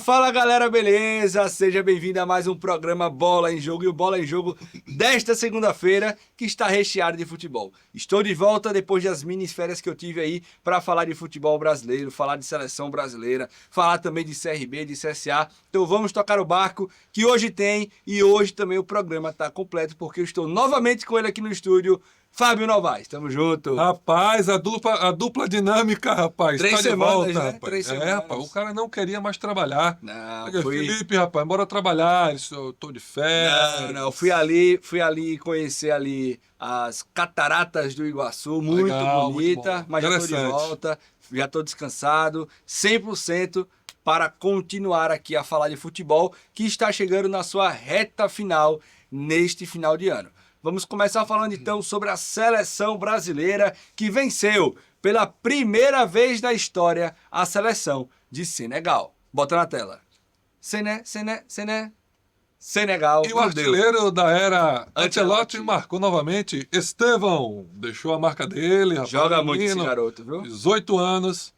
Fala galera, beleza? Seja bem-vindo a mais um programa Bola em Jogo, e o Bola em Jogo desta segunda-feira, que está recheado de futebol. Estou de volta depois das mini-férias que eu tive aí para falar de futebol brasileiro, falar de seleção brasileira, falar também de CRB, de CSA. Então vamos tocar o barco, que hoje tem, e hoje também o programa está completo, porque eu estou novamente com ele aqui no estúdio, Fábio Novaes. Tamo junto. Rapaz, a dupla dinâmica, rapaz. 3 Tá de semanas, volta, né? rapaz. 3 semanas. Rapaz, o cara não queria mais trabalhar. Não, Felipe, rapaz, bora trabalhar. Eu tô de férias. Não, fui ali conhecer ali as cataratas do Iguaçu, muito Legal, muito bonita, bom. mas já tô de Interessante. volta, já tô descansado, 100% para continuar aqui a falar de futebol, que está chegando na sua reta final neste final de ano. Vamos começar falando então sobre a seleção brasileira, que venceu pela primeira vez na história a seleção de Senegal. Bota na tela. Senegal. E o artilheiro da era Ancelotti. Ancelotti marcou novamente. Estevão deixou a marca dele, rapaz. Joga muito esse menino, garoto, viu? 18 anos,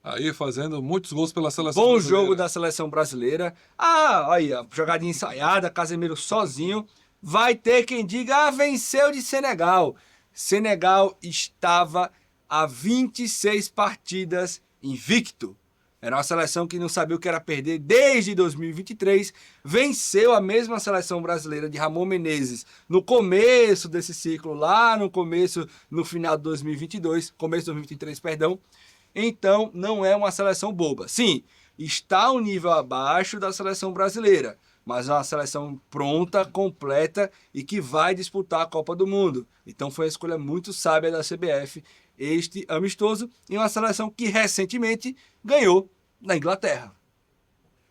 aí fazendo muitos gols pela seleção Bom brasileira. jogo da seleção brasileira. Aí, ó, jogadinha ensaiada, Casemiro sozinho. Vai ter quem diga, venceu de Senegal. Senegal estava a 26 partidas invicto. Era uma seleção que não sabia o que era perder desde 2023. Venceu a mesma seleção brasileira de Ramon Menezes no começo desse ciclo, lá no final de 2022, começo de 2023, perdão. Então, não é uma seleção boba. Sim, está um nível abaixo da seleção brasileira, mas é uma seleção pronta, completa e que vai disputar a Copa do Mundo. Então foi uma escolha muito sábia da CBF, este amistoso, em uma seleção que recentemente ganhou na Inglaterra.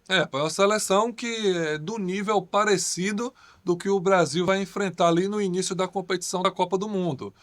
É uma seleção que é do nível parecido do que o Brasil vai enfrentar ali no início da competição da Copa do Mundo.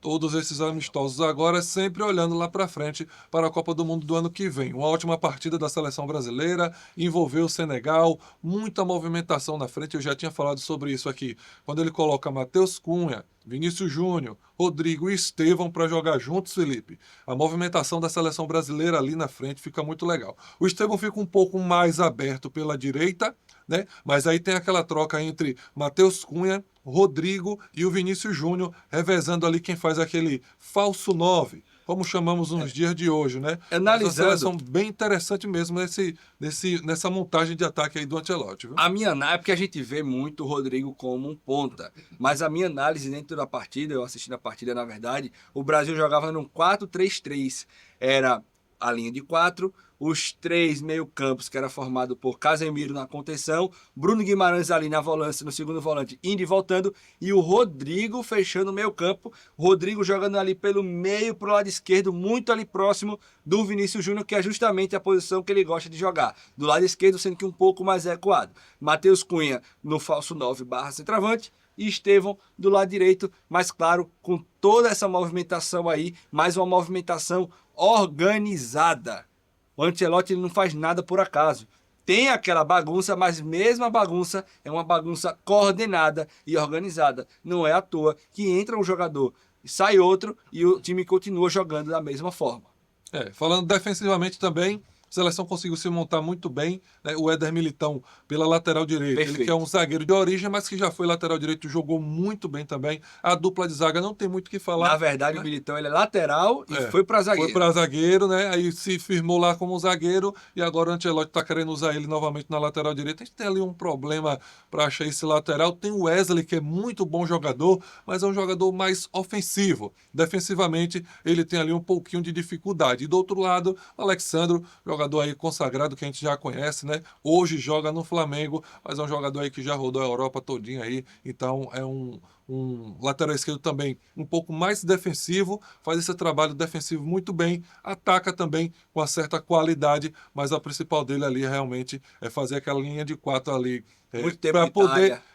Todos esses amistosos agora sempre olhando lá para frente para a Copa do Mundo do ano que vem. Uma ótima partida da seleção brasileira, envolveu o Senegal, muita movimentação na frente, eu já tinha falado sobre isso aqui. Quando ele coloca Matheus Cunha, Vinícius Júnior, Rodrigo e Estevão para jogar juntos, Felipe, a movimentação da seleção brasileira ali na frente fica muito legal. O Estevão fica um pouco mais aberto pela direita, né? Mas aí tem aquela troca entre Matheus Cunha, Rodrigo e o Vinícius Júnior, revezando ali quem faz aquele falso 9, como chamamos nos dias de hoje, né? Analisando, Mas uma seleção bem interessante mesmo nessa montagem de ataque aí do Ancelotti, viu? A minha análise, é porque a gente vê muito o Rodrigo como um ponta, mas a minha análise dentro da partida, eu assisti a partida na verdade, o Brasil jogava num 4-3-3, era a linha de 4, os 3 meio-campos, que era formado por Casemiro na contenção, Bruno Guimarães ali na volância, no segundo volante, indo e voltando, e o Rodrigo fechando o meio-campo, Rodrigo jogando ali pelo meio, pro lado esquerdo, muito ali próximo do Vinícius Júnior, que é justamente a posição que ele gosta de jogar, do lado esquerdo, sendo que um pouco mais recuado. Matheus Cunha no falso 9/centroavante, e Estevão do lado direito, mas claro, com toda essa movimentação aí, mais uma movimentação organizada. O Ancelotti ele não faz nada por acaso. Tem aquela bagunça, mas mesmo a bagunça é uma bagunça coordenada e organizada. Não é à toa que entra um jogador e sai outro e o time continua jogando da mesma forma. Falando defensivamente também, a seleção conseguiu se montar muito bem, né? O Éder Militão pela lateral direita. Perfeito. Ele que é um zagueiro de origem, mas que já foi lateral direito, jogou muito bem também. A dupla de zaga não tem muito o que falar. Na verdade, né? o Militão ele é lateral e foi para zagueiro. Foi para zagueiro, né? Aí se firmou lá como zagueiro e agora o Ancelotti está querendo usar ele novamente na lateral direita. A gente tem ali um problema para achar esse lateral. Tem o Wesley, que é muito bom jogador, mas é um jogador mais ofensivo. Defensivamente, ele tem ali um pouquinho de dificuldade. E do outro lado, o Alexandro, jogador aí consagrado que a gente já conhece, né? Hoje joga no Flamengo, mas é um jogador aí que já rodou a Europa todinha aí, então é um lateral esquerdo também um pouco mais defensivo, faz esse trabalho defensivo muito bem, ataca também com uma certa qualidade, mas a principal dele ali realmente é fazer aquela linha de 4 ali,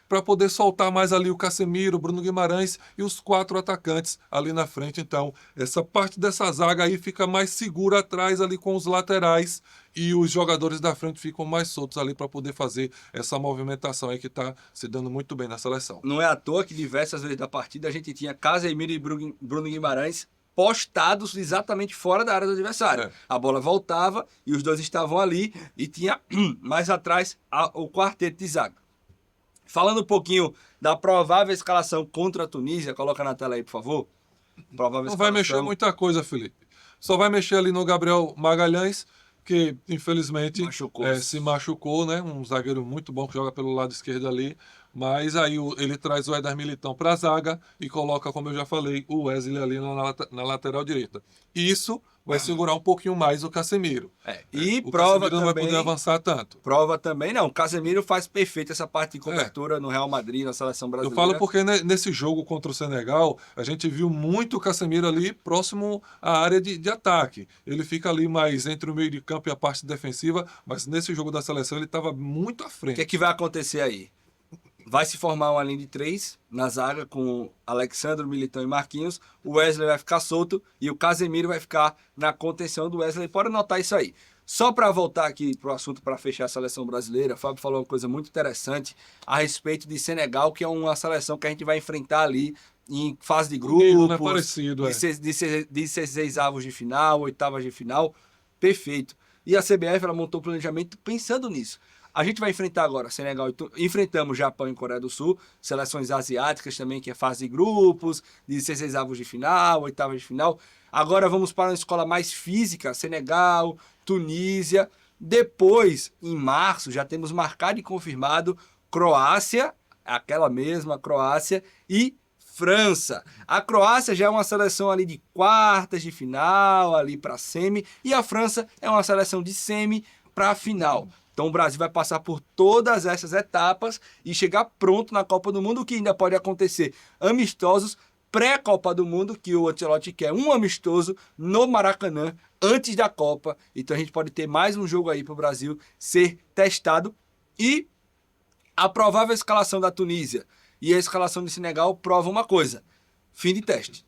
para poder soltar mais ali o Casemiro, o Bruno Guimarães e os 4 atacantes ali na frente. Então, essa parte dessa zaga aí fica mais segura atrás ali com os laterais e os jogadores da frente ficam mais soltos ali para poder fazer essa movimentação aí que está se dando muito bem na seleção. Não é à toa que diversas vezes da partida a gente tinha Casemiro e Bruno Guimarães postados exatamente fora da área do adversário. É. A bola voltava e os dois estavam ali e tinha mais atrás o quarteto de zaga. Falando um pouquinho da provável escalação contra a Tunísia, coloca na tela aí, por favor. Provável Não vai mexer muita coisa, Felipe. Só vai mexer ali no Gabriel Magalhães, que infelizmente se machucou, né? Um zagueiro muito bom que joga pelo lado esquerdo ali. Mas aí ele traz o Éder Militão para a zaga e coloca, como eu já falei, o Wesley ali na lateral direita. Isso vai segurar um pouquinho mais o Casemiro. E o prova Casemiro não também, vai poder avançar tanto. Prova também, não. O Casemiro faz perfeito essa parte de cobertura no Real Madrid, na seleção brasileira. Eu falo porque nesse jogo contra o Senegal, a gente viu muito o Casemiro ali próximo à área de ataque. Ele fica ali mais entre o meio de campo e a parte defensiva, mas nesse jogo da seleção ele estava muito à frente. O que vai acontecer aí? Vai se formar uma linha de 3 na zaga com Alexandre, Militão e Marquinhos. O Wesley vai ficar solto e o Casemiro vai ficar na contenção do Wesley. Pode anotar isso aí. Só para voltar aqui para o assunto, para fechar a seleção brasileira, o Fábio falou uma coisa muito interessante a respeito de Senegal, que é uma seleção que a gente vai enfrentar ali em fase de grupos, é parecido, de 16 avos de final, oitavas de final. Perfeito. E a CBF ela montou o planejamento pensando nisso. A gente vai enfrentar agora Senegal, enfrentamos Japão e Coreia do Sul, seleções asiáticas também, que é fase de grupos, 16 avos de final, oitavas de final. Agora vamos para uma escola mais física, Senegal, Tunísia. Depois, em março, já temos marcado e confirmado Croácia, aquela mesma Croácia, e França. A Croácia já é uma seleção ali de quartas de final, ali para semi, e a França é uma seleção de semi para final. Então o Brasil vai passar por todas essas etapas e chegar pronto na Copa do Mundo, o que ainda pode acontecer amistosos pré-Copa do Mundo, que o Ancelotti quer um amistoso no Maracanã antes da Copa. Então a gente pode ter mais um jogo aí para o Brasil ser testado. E a provável escalação da Tunísia e a escalação do Senegal provam uma coisa: fim de teste.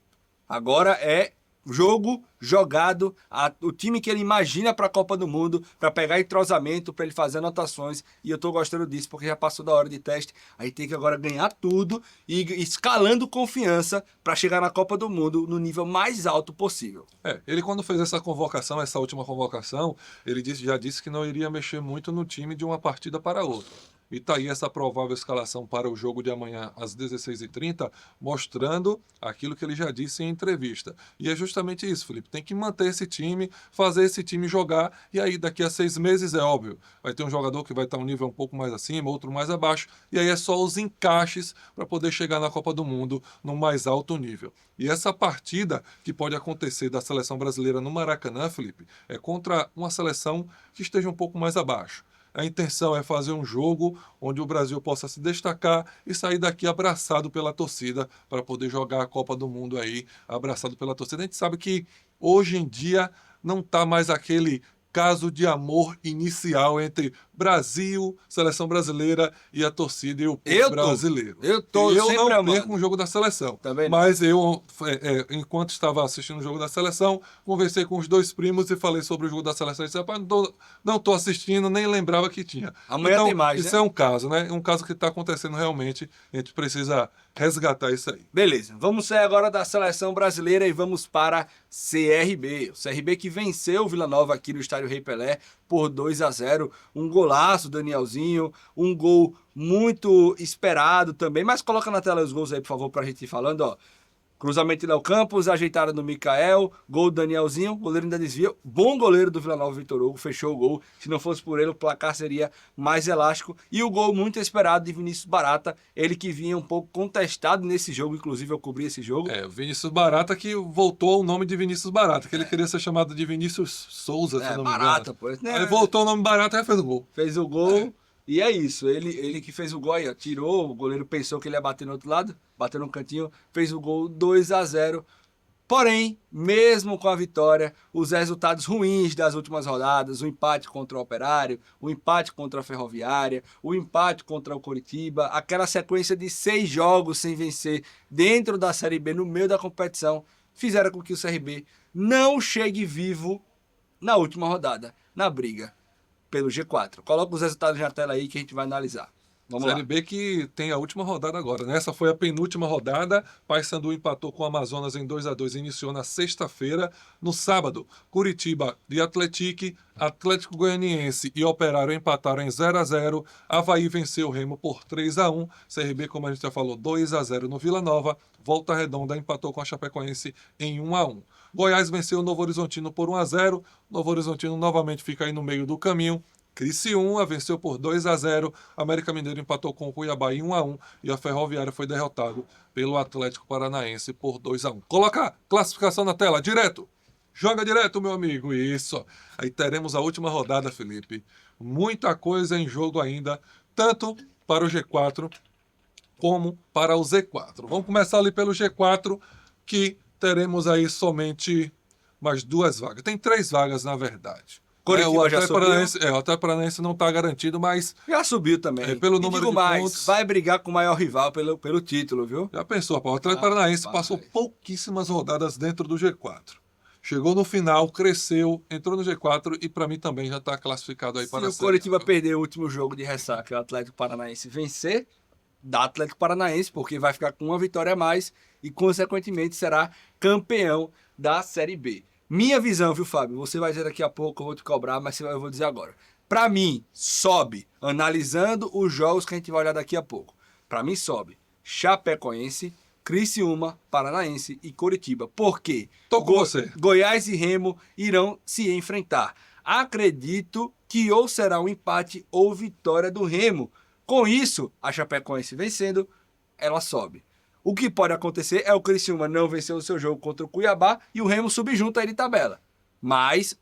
Agora é jogo jogado, o time que ele imagina para a Copa do Mundo, para pegar entrosamento, para ele fazer anotações, e eu estou gostando disso porque já passou da hora de teste. Aí tem que agora ganhar tudo e escalando confiança para chegar na Copa do Mundo no nível mais alto possível. Ele quando fez essa convocação, essa última convocação, ele já disse que não iria mexer muito no time de uma partida para outra. E está aí essa provável escalação para o jogo de amanhã às 16h30, mostrando aquilo que ele já disse em entrevista. E é justamente isso, Felipe. Tem que manter esse time, fazer esse time jogar, e aí daqui a 6 meses, é óbvio, vai ter um jogador que vai estar um nível um pouco mais acima, outro mais abaixo, e aí é só os encaixes para poder chegar na Copa do Mundo no mais alto nível. E essa partida que pode acontecer da seleção brasileira no Maracanã, Felipe, é contra uma seleção que esteja um pouco mais abaixo. A intenção é fazer um jogo onde o Brasil possa se destacar e sair daqui abraçado pela torcida para poder jogar a Copa do Mundo aí, abraçado pela torcida. A gente sabe que hoje em dia não está mais aquele caso de amor inicial entre Brasil, seleção brasileira e a torcida e o povo brasileiro. Eu não perco um jogo da seleção. Também não. Mas eu, enquanto estava assistindo o jogo da seleção, conversei com os 2 primos e falei sobre o jogo da seleção. E disse, rapaz, não estou assistindo, nem lembrava que tinha. Amanhã então, tem mais, isso né? é um caso, né? Um caso que está acontecendo realmente. A gente precisa resgatar isso aí. Beleza, vamos sair agora da seleção brasileira e vamos para CRB. O CRB que venceu o Vila Nova aqui no Estádio Rei Pelé por 2-0. Um golaço, Danielzinho. Um gol muito esperado também. Mas coloca na tela os gols aí, por favor, para a gente ir falando, ó. Cruzamento de Léo Campos, ajeitada do Mikael, gol do Danielzinho, goleiro ainda desvia. Bom goleiro do Vila Nova, Vitor Hugo, fechou o gol. Se não fosse por ele, o placar seria mais elástico. E o gol muito esperado de Vinícius Barata, ele que vinha um pouco contestado nesse jogo, inclusive eu cobri esse jogo. O Vinícius Barata que voltou ao nome de Vinícius Barata, que ele queria ser chamado de Vinícius Souza, se não me Barata, engano. pô. Né? Aí voltou o nome Barata e fez o gol. Fez o gol. E é isso, ele que fez o gol aí, ó, tirou, o goleiro pensou que ele ia bater no outro lado, bateu no cantinho, fez o gol 2-0. Porém, mesmo com a vitória, os resultados ruins das últimas rodadas, o empate contra o Operário, o empate contra a Ferroviária, o empate contra o Coritiba, aquela sequência de 6 jogos sem vencer dentro da Série B no meio da competição, fizeram com que o CRB não chegue vivo na última rodada, na briga pelo G4. Coloca os resultados na tela aí que a gente vai analisar. Vamos Série lá. B que tem a última rodada agora, né? Essa foi a penúltima rodada. Paysandu empatou com o Amazonas em 2-2, iniciou na sexta-feira. No sábado, Curitiba e Atlético, Atlético Goianiense e Operário empataram em 0-0. Avaí venceu o Remo por 3-1. CRB, como a gente já falou, 2-0 no Vila Nova. Volta Redonda empatou com a Chapecoense em 1-1. Goiás venceu o Novo Horizontino por 1-0. Novo Horizontino novamente fica aí no meio do caminho. Criciúma venceu por 2-0. América Mineiro empatou com o Cuiabá em 1-1 e a Ferroviária foi derrotado pelo Atlético Paranaense por 2-1. Coloca a classificação na tela, direto. Joga direto, meu amigo. Isso. Aí teremos a última rodada, Felipe. Muita coisa em jogo ainda, tanto para o G4 como para o Z4. Vamos começar ali pelo G4, que teremos aí somente mais 2 vagas. Tem 3 vagas, na verdade. O Coritiba já Atlético subiu. Paranaense, o Atlético Paranaense não está garantido, mas Já subiu também. pelo E número digo de mais, pontos. vai brigar com o maior rival pelo título, viu? Já pensou, pô, o Atlético Paranaense Rapaz. passou pouquíssimas rodadas dentro do G4. Chegou no final, cresceu, entrou no G4 e para mim também já está classificado aí Se para a o Série A, Coritiba viu? perder o último jogo de ressaca e o Atlético Paranaense vencer, dá Atlético Paranaense, porque vai ficar com uma vitória a mais e, consequentemente, será campeão da Série B. Minha visão, viu, Fábio? Você vai dizer daqui a pouco, eu vou te cobrar, mas eu vou dizer agora. Para mim, sobe, analisando os jogos que a gente vai olhar daqui a pouco. Para mim, sobe Chapecoense, Criciúma, Paranaense e Coritiba. Por quê? Tô com você. Goiás e Remo irão se enfrentar. Acredito que ou será um empate ou vitória do Remo. Com isso, a Chapecoense vencendo, ela sobe. O que pode acontecer é o Criciúma não vencer o seu jogo contra o Cuiabá e o Remo subir junto aí de tabela. Mas,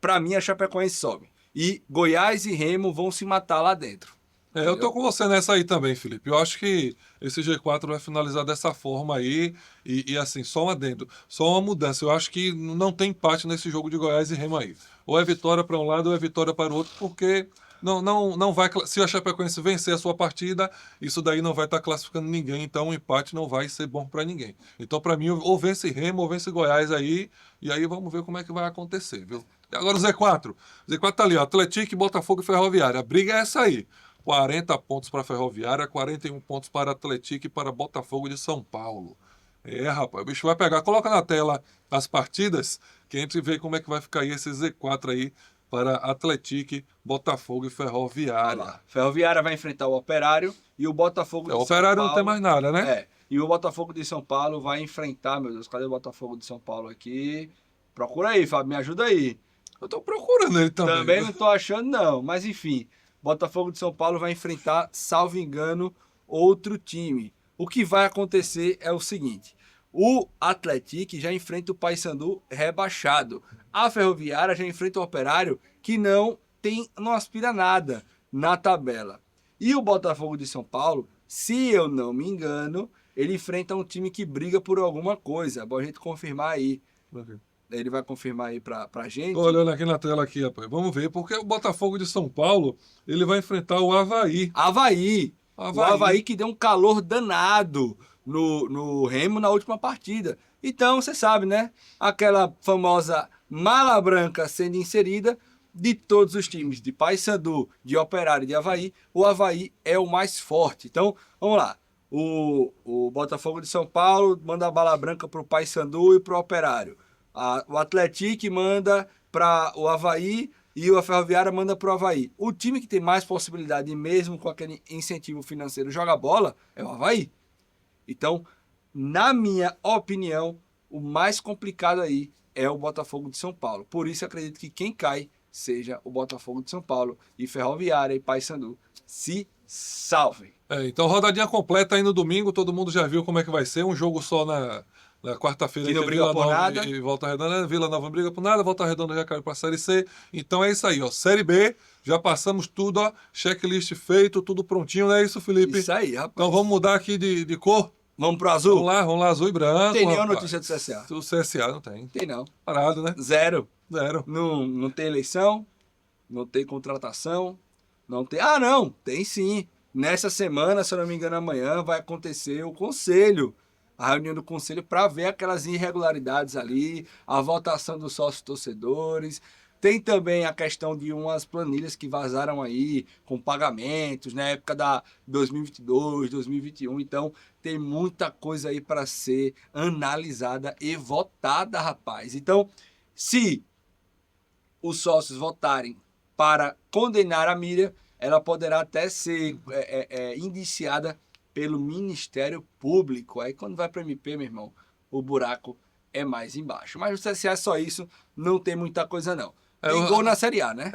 para mim, a Chapecoense sobe. E Goiás e Remo vão se matar lá dentro. Eu tô com você nessa aí também, Felipe. Eu acho que esse G4 vai finalizar dessa forma aí. E assim, só um adendo, só uma mudança. Eu acho que não tem empate nesse jogo de Goiás e Remo aí. Ou é vitória para um lado ou é vitória para o outro, porque não vai. Se a Chapecoense vencer a sua partida, isso daí não vai estar classificando ninguém. Então o empate não vai ser bom para ninguém. Então, para mim, ou vence Remo ou vence Goiás aí. E aí vamos ver como é que vai acontecer, viu? E agora o Z4. O Z4 tá ali, ó. Atlético, Botafogo e Ferroviária. A briga é essa aí. 40 pontos para a Ferroviária, 41 pontos para Atlético e para Botafogo de São Paulo. Rapaz, o bicho vai pegar. Coloca na tela as partidas, que a gente vê como é que vai ficar aí esse Z4 aí para Atlético, Botafogo e Ferroviária. Ferroviária vai enfrentar o Operário e o Botafogo de O São Operário Paulo. não tem mais nada, né? É. E o Botafogo de São Paulo vai enfrentar, meu Deus, cadê o Botafogo de São Paulo aqui? Procura aí, Fábio, me ajuda aí. Eu tô procurando ele também. Também não tô achando, não. Mas enfim, Botafogo de São Paulo vai enfrentar, salvo engano, outro time. O que vai acontecer é o seguinte: o Atlético já enfrenta o Paysandu rebaixado. A Ferroviária já enfrenta o Operário, que não aspira nada na tabela. E o Botafogo de São Paulo, se eu não me engano, ele enfrenta um time que briga por alguma coisa. É bom a gente confirmar aí. Ele vai confirmar aí pra gente. Tô olhando aqui na tela aqui, rapaz. Vamos ver, porque o Botafogo de São Paulo, ele vai enfrentar o Avaí. Avaí. O Avaí que deu um calor danado no Remo na última partida. Então, você sabe, né? Aquela famosa mala branca sendo inserida de todos os times, de Paysandu, de Operário e de Avaí. O Avaí é o mais forte. Então, vamos lá. O Botafogo de São Paulo manda a bala branca pro Paysandu e pro Operário. O Atlético manda para o Avaí e a Ferroviária manda para o Avaí. O time que tem mais possibilidade, mesmo com aquele incentivo financeiro, joga bola, é o Avaí. Então, na minha opinião, o mais complicado aí é o Botafogo de São Paulo. Por isso, acredito que quem cai seja o Botafogo de São Paulo e Ferroviária e Paysandu se salvem. Então, rodadinha completa aí no domingo, todo mundo já viu como é que vai ser. Um jogo só na quarta-feira. Que não briga Vila por Nova nada. E Volta Redonda. Vila Nova não briga por nada, Volta Redonda já caiu para a Série C. Então é isso aí, ó. Série B, já passamos tudo, ó. Checklist feito, tudo prontinho, não é isso, Felipe? Isso aí, rapaz. Então vamos mudar aqui de cor. Vamos pro azul? Vamos lá, azul e branco. Tem nenhuma rapaz. notícia do CSA? O CSA não tem. Tem não. Parado, né? Zero. Zero. Não tem eleição, não tem contratação, não tem... Ah, não, tem sim. Nessa semana, se eu não me engano, amanhã vai acontecer o conselho, a reunião do conselho para ver aquelas irregularidades ali, a votação dos sócios torcedores. Tem também a questão de umas planilhas que vazaram aí com pagamentos na época da 2022, 2021. Então, tem muita coisa aí para ser analisada e votada, rapaz. Então, se os sócios votarem para condenar a Miriam, ela poderá até ser indiciada pelo Ministério Público. Aí quando vai para o MP, meu irmão, o buraco é mais embaixo. Mas o CSA é só isso, não tem muita coisa não. Tem gol na Série A, né?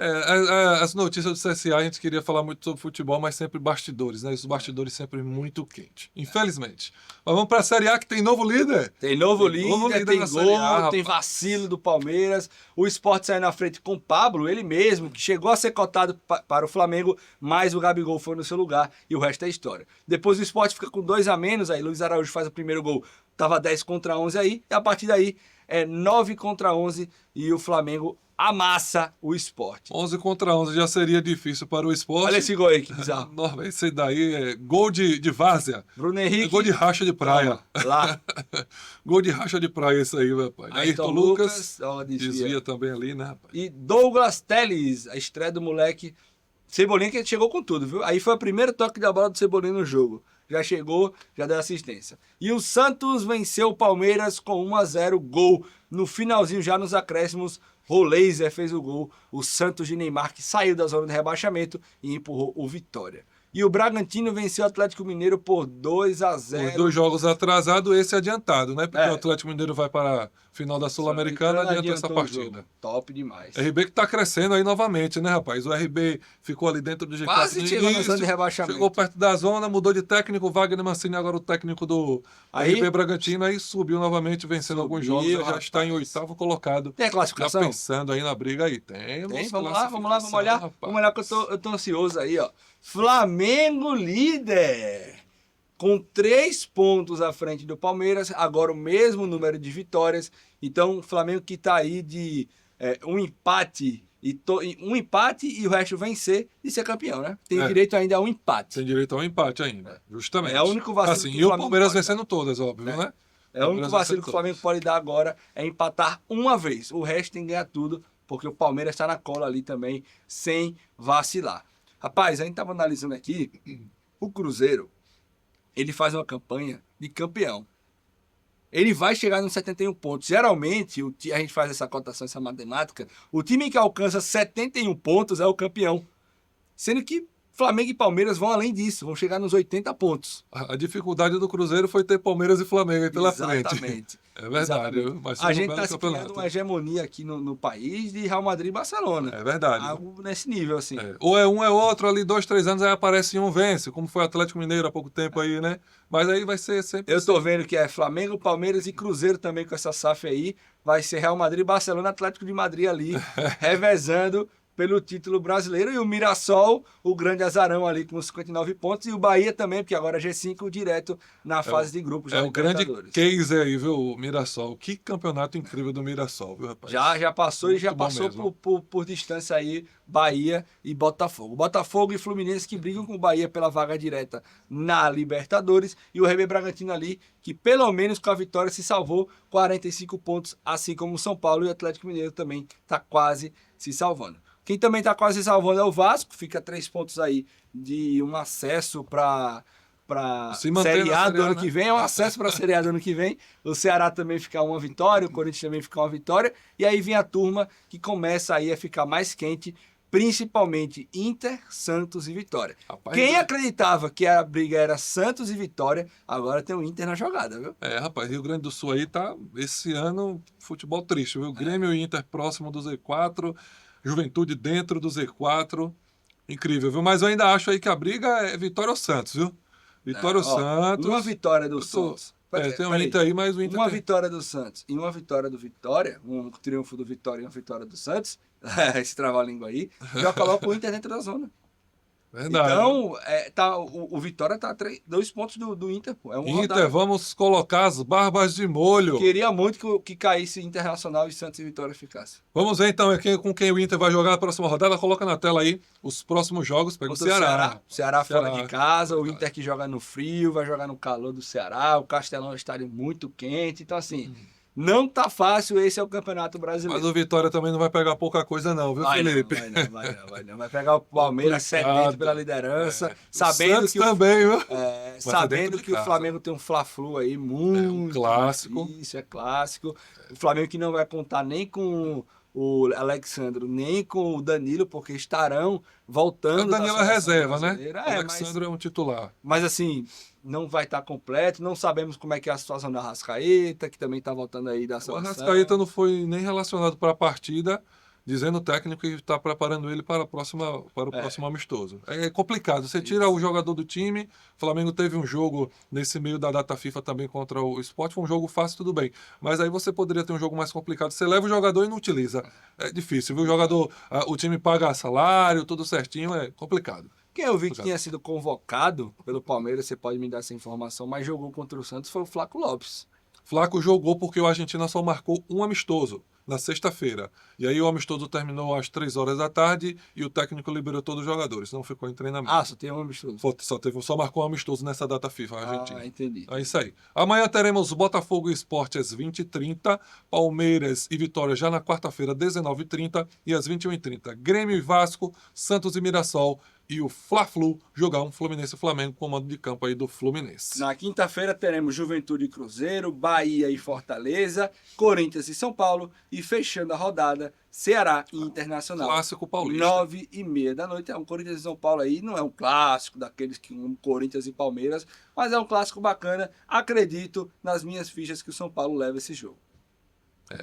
As notícias do CSA, a gente queria falar muito sobre futebol, mas sempre bastidores, né? Os bastidores sempre muito quentes, infelizmente. Mas vamos para a Série A, que tem novo líder. Tem novo líder, tem gol, A, tem vacilo do Palmeiras. O Sport saiu na frente com o Pablo, ele mesmo, que chegou a ser cotado para o Flamengo, mas o Gabigol foi no seu lugar e o resto é história. Depois o Sport fica com 2 a menos, aí Luiz Araújo faz o primeiro gol, tava 10 contra 11 aí, e a partir daí é 9 contra 11 e o Flamengo amassa o Sport. 11 contra 11 já seria difícil para o Sport. Olha esse gol aí, que bizarro. Esse daí é gol de várzea. Bruno Henrique. É gol de racha de praia. Toma, lá. Gol de racha de praia esse aí, rapaz. Ayrton Lucas desvia também ali, né, rapaz? E Douglas Telles, a estreia do moleque. Cebolinha que chegou com tudo, viu? Aí foi o primeiro toque da bola do Cebolinha no jogo. Já chegou, já deu assistência. E o Santos venceu o Palmeiras com 1-0 gol. No finalzinho, já nos acréscimos, Roleiser fez o gol. O Santos de Neymar, que saiu da zona de rebaixamento e empurrou o Vitória. E o Bragantino venceu o Atlético Mineiro por 2-0. Os 2 jogos atrasados, esse adiantado, né? Porque o Atlético Mineiro vai para a final da Sul-Americana, adianta essa partida. Top demais. RB que tá crescendo aí novamente, né, rapaz? O RB ficou ali dentro do G4. Quase chegou na zona de rebaixamento. Chegou perto da zona, mudou de técnico, Wagner Mancini agora o técnico do RB Bragantino, aí subiu novamente, vencendo alguns jogos, já está em 8º colocado. Tem a classificação? Já pensando aí na briga aí. Tem, vamos lá, vamos olhar. Rapaz. Vamos olhar que eu tô ansioso aí, ó. Flamengo líder, com 3 pontos à frente do Palmeiras, agora o mesmo número de vitórias. Então, o Flamengo que está aí de um empate e o resto vencer e ser campeão, né? Tem direito ainda a um empate. Tem direito a um empate ainda, justamente. É o único vacilo assim, que o Palmeiras vencendo todas, óbvio, né? É o único vacilo que o Flamengo pode dar agora é empatar uma vez. O resto tem que ganhar tudo, porque o Palmeiras está na cola ali também, sem vacilar. Rapaz, a gente estava analisando aqui, o Cruzeiro, ele faz uma campanha de campeão. Ele vai chegar nos 71 pontos. Geralmente, a gente faz essa cotação, essa matemática, o time que alcança 71 pontos é o campeão. Sendo que Flamengo e Palmeiras vão além disso, vão chegar nos 80 pontos. A dificuldade do Cruzeiro foi ter Palmeiras e Flamengo aí pela frente. Exatamente. É verdade. Mas a gente está se criando uma hegemonia aqui no país de Real Madrid e Barcelona. É verdade. Algo nesse nível, assim. Ou é um, é outro, ali 2, 3 anos, aí aparece um, vence, como foi o Atlético Mineiro há pouco tempo aí, né? Mas aí vai ser sempre... Eu tô vendo que é Flamengo, Palmeiras e Cruzeiro também com essa SAF aí. Vai ser Real Madrid, Barcelona, Atlético de Madrid ali, revezando pelo título brasileiro, e o Mirassol, o grande azarão ali com 59 pontos, e o Bahia também, porque agora é G5 direto na fase de grupos. É o grande case aí, viu, o Mirassol. Que campeonato incrível do Mirassol, viu, rapaz? Já passou, e já passou por distância aí, Bahia e Botafogo. Botafogo e Fluminense que brigam com o Bahia pela vaga direta na Libertadores, e o RB Bragantino ali, que pelo menos com a vitória se salvou, 45 pontos, assim como o São Paulo, e o Atlético Mineiro também está quase se salvando. Quem também está quase salvando é o Vasco, fica 3 pontos aí de um acesso para Série A do ano que vem, é um acesso para a Série A do ano que vem. O Ceará também fica uma vitória, o Corinthians também fica uma vitória, e aí vem a turma que começa aí a ficar mais quente, principalmente Inter, Santos e Vitória. Rapaz, quem acreditava que a briga era Santos e Vitória, agora tem o Inter na jogada, viu? Rapaz, Rio Grande do Sul aí tá, esse ano, futebol triste, viu? Grêmio e Inter próximo do Z4, Juventude dentro do Z4, incrível, viu? Mas eu ainda acho aí que a briga é Vitória ou Santos, viu? Vitória ou Santos. Uma vitória do Santos. Tem um Inter aí, mas o Inter vitória do Santos e uma vitória do Vitória, um triunfo do Vitória e uma vitória do Santos, esse trava-língua aí, já coloca o Inter dentro da zona. Verdade. Então, o Vitória tá a 2 pontos do Inter, pô. Inter, vamos colocar as barbas de molho. Queria muito que caísse Internacional e Santos e Vitória ficasse. Vamos ver então com quem o Inter vai jogar na próxima rodada. Coloca na tela aí os próximos jogos. Pega o Ceará. Ceará fora de casa, o Inter que joga no frio, vai jogar no calor do Ceará, o Castelão é um estádio muito quente. Então, assim, Não tá fácil, esse é o Campeonato Brasileiro. Mas o Vitória também não vai pegar pouca coisa não, viu, Felipe? Vai não. Vai pegar o Palmeiras sedento pela liderança, sabendo Santos que também, viu? sabendo que o Flamengo tem um Fla-Flu aí muito clássico. difícil, é clássico. O Flamengo que não vai contar nem com o Alexandro, nem com o Danilo, porque estarão voltando. O Danilo é reserva, né? O É, Alexandre é um titular. mas assim, não vai estar completo. Não sabemos como é que é a situação da Arrascaeta, que também está voltando aí da O seleção. Arrascaeta não foi nem relacionado para a partida, dizendo o técnico que está preparando ele para o próximo amistoso. É complicado. Você tira o jogador do time. O Flamengo teve um jogo nesse meio da data FIFA também contra o Sport. Foi um jogo fácil, tudo bem. Mas aí você poderia ter um jogo mais complicado. Você leva o jogador e não utiliza. É difícil, viu? O jogador, o time paga salário, tudo certinho, é complicado. Quem eu vi que tinha sido convocado pelo Palmeiras, você pode me dar essa informação, mas jogou contra o Santos, foi o Flaco Lopes. Flaco jogou porque o Argentina só marcou um amistoso na sexta-feira. E aí o amistoso terminou às 3 horas da tarde e o técnico liberou todos os jogadores, não ficou em treinamento. Ah, só tem um amistoso. Só marcou um amistoso nessa data FIFA, a Argentina. Ah, entendi. É isso aí. Amanhã teremos Botafogo e Sport às 20h30, Palmeiras e Vitória já na quarta-feira, 19h30 e às 21h30. Grêmio e Vasco, Santos e Mirassol e o Fla-Flu jogar um Fluminense e Flamengo, comando de campo aí do Fluminense. Na quinta-feira teremos Juventude e Cruzeiro, Bahia e Fortaleza, Corinthians e São Paulo e fechando a rodada, Ceará e Internacional. Clássico paulista. 9h30 da noite. É um Corinthians e São Paulo aí, não é um clássico daqueles que um Corinthians e Palmeiras, mas é um clássico bacana. Acredito nas minhas fichas que o São Paulo leva esse jogo.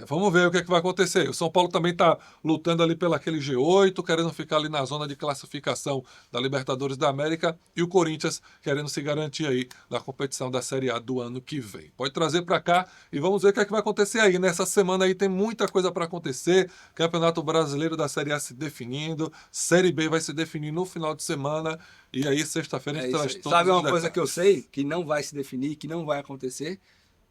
Vamos ver o que vai acontecer. O São Paulo também está lutando ali pelo aquele G8, querendo ficar ali na zona de classificação da Libertadores da América, e o Corinthians querendo se garantir aí na competição da Série A do ano que vem. Pode trazer para cá e vamos ver o que vai acontecer aí. Nessa semana aí tem muita coisa para acontecer. Campeonato Brasileiro da Série A se definindo, Série B vai se definir no final de semana, e aí sexta-feira a gente traz todos Sabe os uma coisa detalhes. que eu sei, que não vai se definir, que não vai acontecer?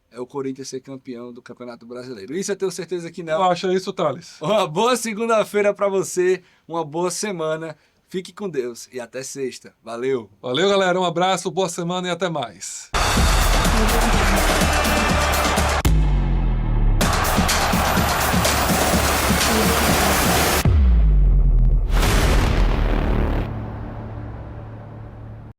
É o Corinthians ser campeão do Campeonato Brasileiro. Isso eu tenho certeza que não. Tu acha isso, Thales? Uma boa segunda-feira para você, uma boa semana. Fique com Deus e até sexta. Valeu! Valeu, galera. Um abraço, boa semana e até mais.